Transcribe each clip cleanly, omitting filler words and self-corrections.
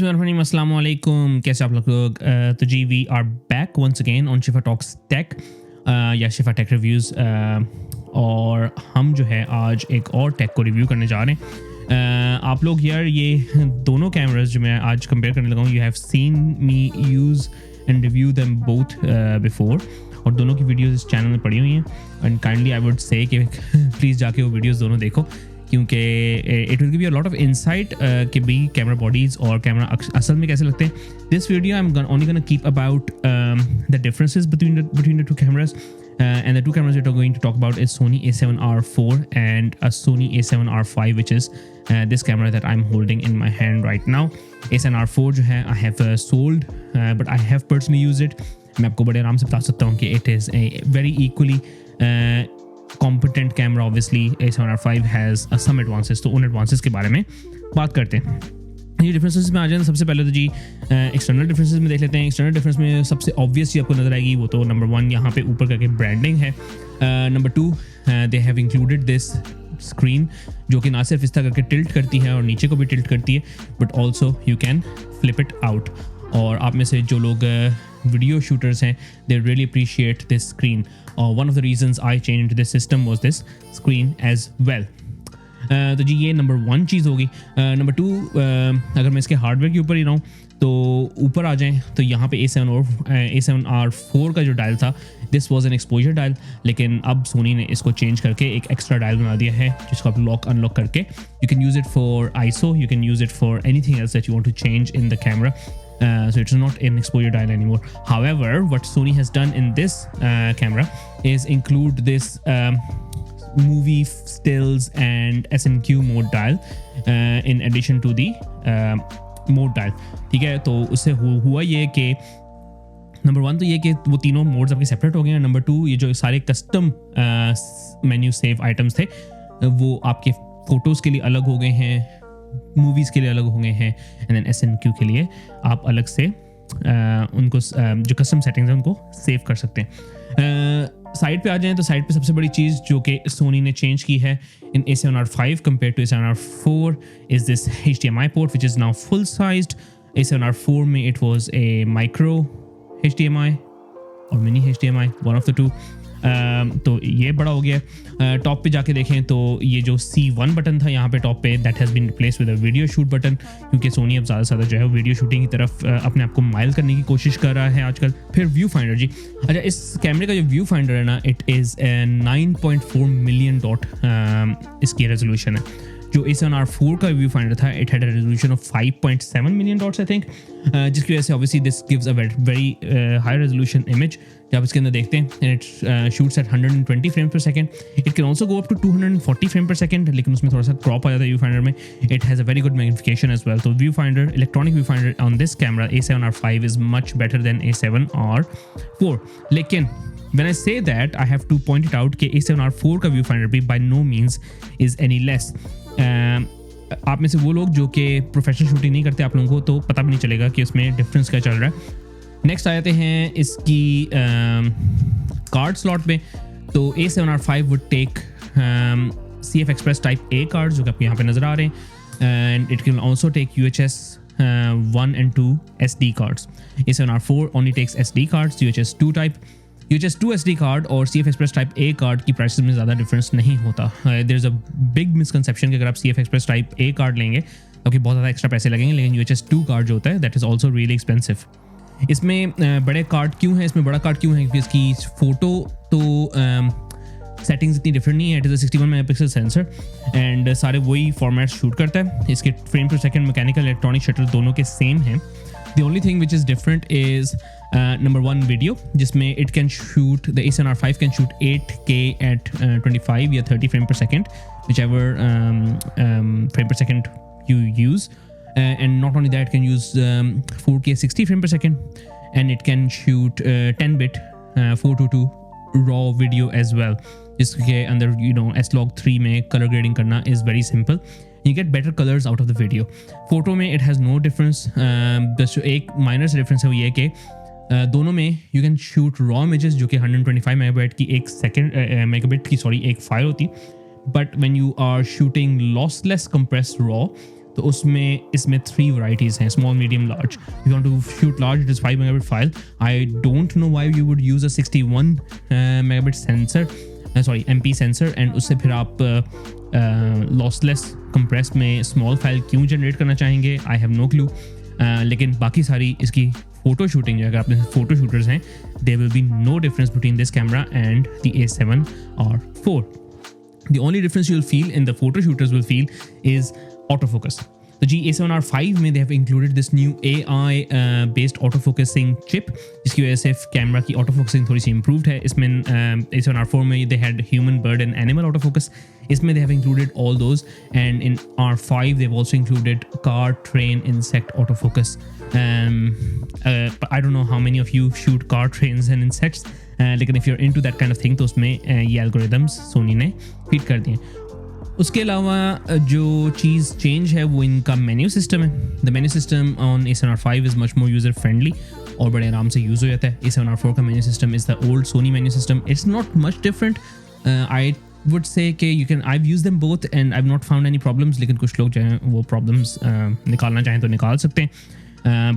बिस्मिल्लाहिर्रहमानिर्रहीम, अस्सलाम वालेकुम। कैसे आप लोग? तो जी we are back once again on Shifa talks tech या शिफा टेक रिव्यूज़, और हम जो है आज एक और टेक को रिव्यू करने जा रहे हैं। आप लोग यार ये दोनों कैमराज जो मैं आज कंपेयर करने लगा हूँ, you have seen me use and review them both before, और दोनों की वीडियोस इस चैनल में पड़ी हुई हैं। And kindly I would say कि प्लीज़ जाके वो वीडियोस दोनों देखो, क्योंकि it will give you a lot of insight कि भाई कैमरा बॉडीज़ और कैमरा असल में कैसे लगते हैं। This video I am only gonna keep about the differences between the two cameras, and the two cameras that we're going to talk about is Sony A7R4 and a Sony A7R5, which is this camera that I'm holding in my hand right now. A7R4 जो है I have sold, but I have personally used it. मैं आपको बड़े आराम से बता सकता हूँ कि it is a very equally competent camera. Obviously A7R5 has some advances, तो उन advances के बारे में बात करते हैं। ये डिफरेंसेस में आ जाए, सबसे पहले तो जी एक्सटर्नल डिफरेंसेस में देख लेते हैं। एक्सटर्नल डिफरेंस में सबसे ऑब्वियस चीज़ आपको नजर आएगी वो तो नंबर 1 यहाँ पे ऊपर करके ब्रांडिंग है। Number 2 they have included this screen जो कि ना सिर्फ इस तरह करके टिल्ट करती है और नीचे को भी टिल्ट करती है, but also you can flip it out. और आप में से जो लोग वीडियो शूटर्स हैं, they really appreciate this screen, और one of the reasons I change into this system was this screen as well. तो जी ये नंबर 1 चीज़ होगी। नंबर 2, अगर मैं इसके हार्डवेयर के ऊपर ही रहूँ तो ऊपर आ जाएं तो यहाँ पे A7R4 का जो डायल था, this was an exposure dial, लेकिन अब सोनी ने इसको चेंज करके एक एक्स्ट्रा डायल बना दिया है जिसको आप लॉक अनलॉक करके you can use it for ISO, you can use it for anything else that you want to change in the camera. So it's not an exposure dial anymore. However, what Sony has done in this camera is include this movie stills and SNQ mode dial in addition to the mode dial. ठीक है, तो उससे हुआ ये कि number 1 तो ये कि वो तीनों मोड्स आपके सेपरेट हो गए हैं। नंबर 2, ये जो सारे कस्टम मेन्यू सेव आइटम्स थे वो आपके फ़ोटोज़ के लिए अलग हो गए हैं, मूवीज़ के लिए अलग हो गए हैं, एंड देन SNQ के लिए आप अलग से उनको जो कस्टम सेटिंग्स हैं उनको सेव कर सकते हैं। साइड पे आ जाएं तो साइड पे सबसे बड़ी चीज़ जो कि सोनी ने चेंज की है in A7R5 compare to A7R4 is this HDMI port which is now full sized. A7R4 में it was a micro HDMI और mini HDMI, one of the two. तो ये बड़ा हो गया। टॉप पे जाके देखें तो ये जो C1 बटन था यहाँ पे टॉप पे, that has been replace with a video shoot button, क्योंकि सोनी अब ज़्यादा से ज़्यादा जो है वीडियो शूटिंग की तरफ अपने आप को माइल करने की कोशिश कर रहा है आजकल। फिर व्यू फाइंडर जी, अच्छा इस कैमरे का जो व्यू फाइंडर है ना, इट इज़ 9.4 मिलियन डॉट इसकी रेजोल्यूशन है। जो A7R4 का व्यू फाइंडर था, it had a resolution of 5.7 million dots I think, जिसकी वजह से obviously this gives a very high resolution image जब आप इसके अंदर देखते हैं। And it shoots at 120 frame per second. It can also go up to 240 frame per second, लेकिन उसमें थोड़ा सा क्रॉप आ जाता है व्यू फाइंडर में। It has a very good magnification as well. तो viewfinder, electronic viewfinder on this camera A7R5 is much better than A7R4। लेकिन when I say that, I have to point it out कि A7R4 का view finder भी by no means is any less. आप में से वो लोग जो कि प्रोफेशनल शूटिंग नहीं करते, आप लोगों को तो पता भी नहीं चलेगा कि उसमें डिफरेंस क्या चल रहा है। नेक्स्ट आ जाते हैं इसकी कार्ड स्लॉट में। तो A7R5 would take CF Express Type A cards जो कि आपको यहाँ पे नज़र आ रहे हैं, and it can also take UHS 1 and 2 SD cards. A7R4 only takes SD cards, UHS 2 type. UHS 2 SD card और CF Express Type A card की प्राइसेस में ज़्यादा डिफरेंस नहीं होता। There is a big misconception कि अगर आप CF Express Type A card लेंगे तो बहुत ज़्यादा एक्स्ट्रा पैसे लगेंगे, लेकिन UHS 2 कार्ड जो होता है that is also really expensive. इसमें बड़े कार्ड क्यों हैं, इसमें बड़ा कार्ड क्यों है, क्योंकि इसकी फ़ोटो तो सेटिंग्स इतनी डिफरेंट नहीं है। It is a 61 megapixel sensor and सारे वही फॉर्मेट्स शूट करता है। इसके frame per second mechanical electronic shutter दोनों के सेम हैं। The only thing which is different is number 1 video, जिसमें it can shoot, the A7R5 can shoot 8K at 25 या 30 frame per second, whichever frame per second you use, and not only that, it can use 4K 60 frame per second, and it can shoot 10-bit 422 raw video as well, जिसके अंदर S-Log3 में color grading करना is very simple. You get better colors out of the video. Photo में it has no difference. बस एक minor से difference है वो ये कि दोनों में you can shoot raw images जो कि 125 मेगाबाइट की एक फाइल होती, but when you are shooting lossless compressed raw, तो उसमें इसमें 3 वैरायटीज़ हैं, small, medium, large. If you want to shoot large, it is 5 megabit file. I don't know why you would use a 61 megabit sensor, MP sensor, and उससे फिर आप lossless compressed में small file क्यों generate करना चाहेंगे. I have no clue. लेकिन बाकी सारी इसकी फोटो शूटिंग जो, अगर आपने फोटो शूटर्स हैं, there will be no difference between this camera and the A7R4. The only difference you'll feel in the photo shooters will feel is autofocus. तो जी A7R5 में they have included this new AI based autofocusing chip, जिसकी वजह से camera की autofocusing थोड़ी सी improved है. इसमें A7R4 में they had human, bird and animal autofocus. इसमें they have included all those, and in R5 they've also included car, train, insect autofocus. I don't know how many of you shoot car, trains and insects, लेकिन if you're into that kind of thing तो उसमें ये algorithms Soni ने feed कर दिए. उसके अलावा जो चीज़ चेंज है वो इनका मेन्यू सिस्टम है. The menu system on A7R5 is much more user friendly और बड़े आराम से यूज़ हो जाता है. A7R4 का menu system is the old Sony menu system. It's not much different. I would say कि you can, I use them both and I have not found any problems. लेकिन कुछ लोग जो हैं वो प्रॉब्लम्स निकालना चाहें तो निकाल सकते हैं,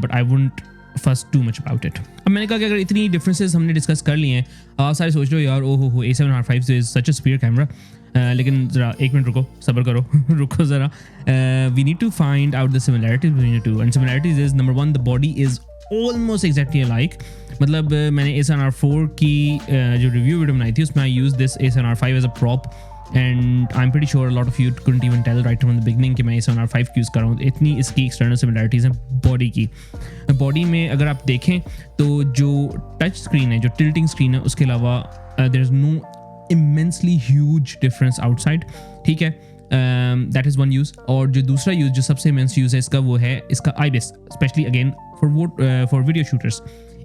but I wouldn't first too much about it. अब मैंने कहा कि अगर इतनी डिफरेंसेस हमने डिस्कस कर लिए हैं, आप सारे सोच रहे हो यार ओहो A7R5 is such a superior camera. लेकिन ज़रा एक मिनट रुको, सब्र करो रुको ज़रा. We need to find out the similarities between the two, and similarities is number 1, the body is almost exactly alike. मतलब मैंने A7R4 की जो रिव्यू वीडियो बनाई थी उसमें I use this A7R5 as a prop, and I am pretty sure lot of you couldn't even tell right from the beginning कि मैं A7R5 use कर रहा हूँ. इतनी इसकी एक्सटर्नल सिमिलैरिटीज़ हैं बॉडी की. बॉडी में अगर आप देखें तो जो टच स्क्रीन है, जो टिल्टिंग स्क्रीन है, उसके अलावा there is no immensely huge difference outside. ठीक है, that is one use. और जो दूसरा यूज़, जो सबसे immense यूज़ है इसका, वो है इसका IBIS, especially again for video shooters.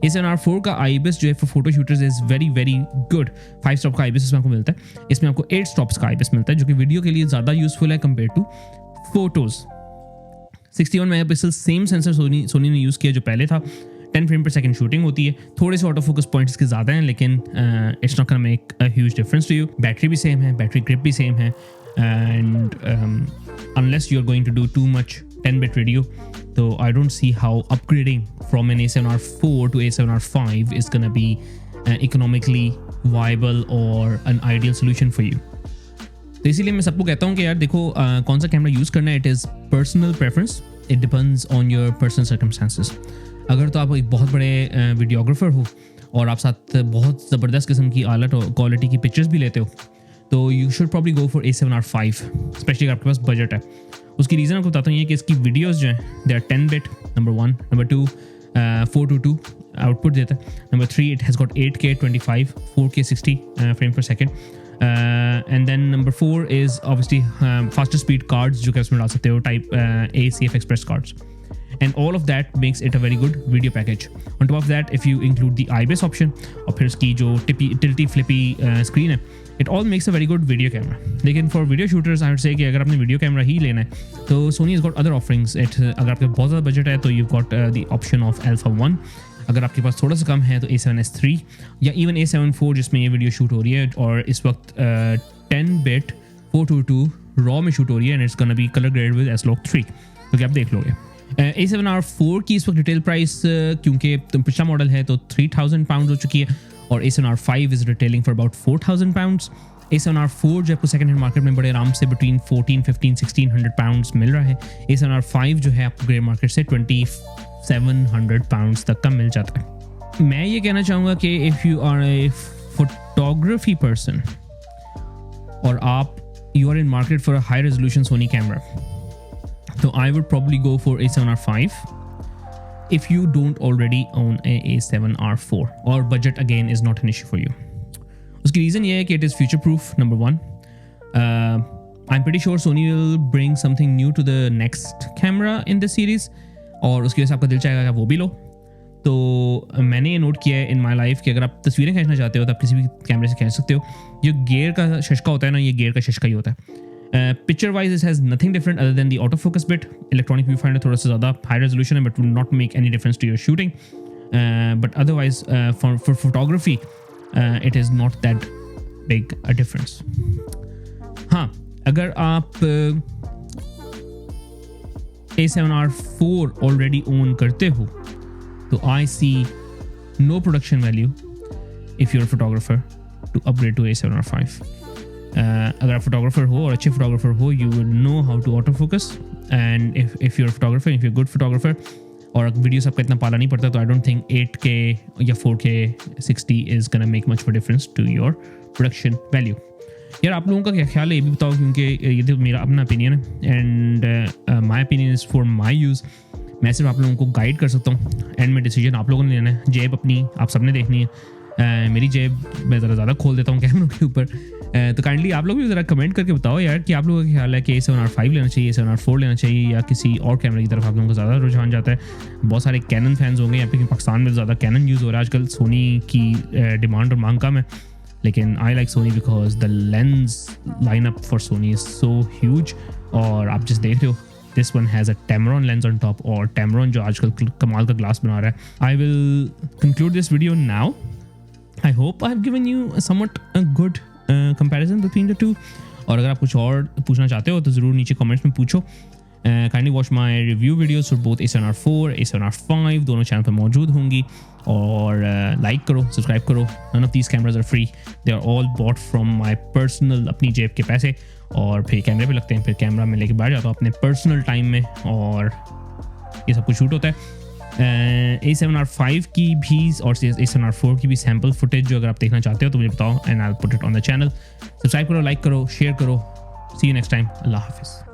A7R4 का IBIS जो है for photo shooters is very very good. 5 stop का IBIS इसमें आपको मिलता है. इसमें आपको 8 stops का IBIS मिलता है, जो कि वीडियो के लिए ज़्यादा यूज़फुल है compared to photos. 61 megapixel same sensor Soni ने यूज़ किया जो पहले था. 10 फ्रेम पर सेकंड शूटिंग होती है. थोड़े से ऑटो फोकस पॉइंट्स के ज़्यादा हैं, लेकिन it's not gonna make a huge difference to you. Battery भी सेम है, बैटरी ग्रिप भी सेम है, and unless you are going to do too much 10-bit video, तो I don't see how upgrading from an A7R4 to A7R5 is gonna be economically viable और an ideal solution for you. तो इसीलिए मैं सबको कहता हूँ कि यार देखो कौन सा कैमरा यूज़ करना है. It is personal preference, it depends on your personal circumstances. अगर तो आप एक बहुत बड़े वीडियोग्राफर हो और आप साथ बहुत ज़बरदस्त किस्म की आलत और क्वालिटी की पिक्चर्स भी लेते हो, तो you should probably go for A7R5, specially अगर आपके पास बजट है. उसकी रीज़न आपको बताता हूँ ये कि इसकी वीडियोस जो हैं they are 10-bit, number 1. Number 2, 4:2 output देता है. Number 3, it has got 8K 25, 4K 60 frame per second. And then number 4 is obviously faster speed cards जो कि उसमें डाल सकते हो, type A CF express cards. And all of that makes it a very good video package. On top of that, if you include the IBIS option और फिर इसकी जो tilty flippy screen है, it all makes a very good video camera. लेकिन for video shooters, I would say कि अगर आपने video camera ही लेना है तो Sony has got other offerings. अगर आपके बहुत ज़्यादा बजट है तो you've got the option of Alpha 1. अगर आपके पास थोड़ा सा कम है तो A7S3 या even A7IV जिसमें ये वीडियो शूट हो रही है और इस वक्त 10-bit 4:2 RAW में शूट हो रही है, and it's gonna be color graded with S-Log 3, क्योंकि आप देख लोगे. A7R4 की इस वक्त रिटेल प्राइस क्योंकि पिछला मॉडल है तो £3,000 हो चुकी है, और A7R5 is retailing for about £4,000. A7R4 जो आपको सेकंड हैंड मार्केट में बड़े आराम से बिटवीन 14, 15, £1,600 मिल रहा है. A7R5 जो है आपको ग्रे मार्केट से £2,700 तक का मिल जाता है. मैं ये कहना चाहूँगा कि if you are a photography person और आप you are in market for a high resolution Sony camera, so I would probably go for A7R5 if you don't already own a A7R4 or budget again is not an issue for you. उसकी reason ये है कि it is future proof, number 1. I'm pretty sure Sony will bring something new to the next camera in this series, और उसकी वजह से आपका दिल चाहेगा कि आप वो भी लो. तो मैंने ये नोट किया है इन माई लाइफ कि अगर आप तस्वीरें खींचना चाहते हो तो आप किसी भी कैमरे से खींच सकते हो. जो गियर का शशका होता है ना, ये गियर का शशका ही होता है. Picture wise it has nothing different other than the autofocus bit. Electronic viewfinder थोड़ा सा ज़्यादा high resolution है, but will not make any difference to your shooting. But otherwise for photography it is not that big a difference. हाँ, अगर आप A7R4 already own करते हो तो I see no production value if you're photographer to upgrade to A7R5. अगर आप photographer हो और अच्छे फोटोग्राफर हो, you will know how to auto focus, and if you're photographer, if you good photographer और वीडियोस आपका इतना पाला नहीं पड़ता, तो आई डोंट थिंक 8K या 4K 60 is gonna make much of a difference to your production value. यार आप लोगों का क्या ख्याल है ये भी बताओ, क्योंकि ये तो मेरा अपना ओपिनियन है and my opinion is for my use. मैं सिर्फ आप लोगों को गाइड कर सकता हूँ, एंड में डिसीजन आप लोगों ने लेना है. जेब अपनी आप सबने देखनी है. मेरी जेब मैं ज़रा ज़्यादा खोल देता हूँ कैमरों के ऊपर. तो काइंडली आप लोग भी ज़रा कमेंट करके बताओ यार कि आप लोगों का ख्याल है कि A7R5 लेना चाहिए, A7R4 लेना चाहिए, या किसी और कैमरे की तरफ आप लोगों का ज़्यादा रुझान जाता है. बहुत सारे कैनन फैंस होंगे यहाँ पे, पाकिस्तान में ज़्यादा कैनन यूज़ हो रहा है आजकल. सोनी की डिमांड और मांग कम है, लेकिन I like Sony because the lens lineup for Soni is so huge. और आप जिस देख रहे हो, this one has a Tamron lens on top, और Tamron जो आजकल कमाल का ग्लास बना रहा है. I will conclude this video now. I hope I have given you a somewhat a good comparison between the two. और अगर आप कुछ और पूछना चाहते हो तो ज़रूर नीचे कमेंट्स में पूछो. Kindly watch my review videos for both A7R4, A7R5, दोनों चैनल पर मौजूद होंगी. और लाइक करो, सब्सक्राइब करो. None of these cameras are free. They are all bought from my personal अपनी जेब के पैसे, और फिर कैमरे पे लगते हैं, फिर कैमरा में लेके बैठ जाता हूँ अपने पर्सनल टाइम में, और ये सब कुछ शूट होता है. A7R5 की भी और A7R4 की भी सैम्पल फुटेज जो अगर आप देखना चाहते हो तो मुझे बताओ, and I will put it on the channel. Subscribe करो, लाइक करो, शेयर करो. सी यू नेक्स्ट टाइम. अल्लाह हाफिज़.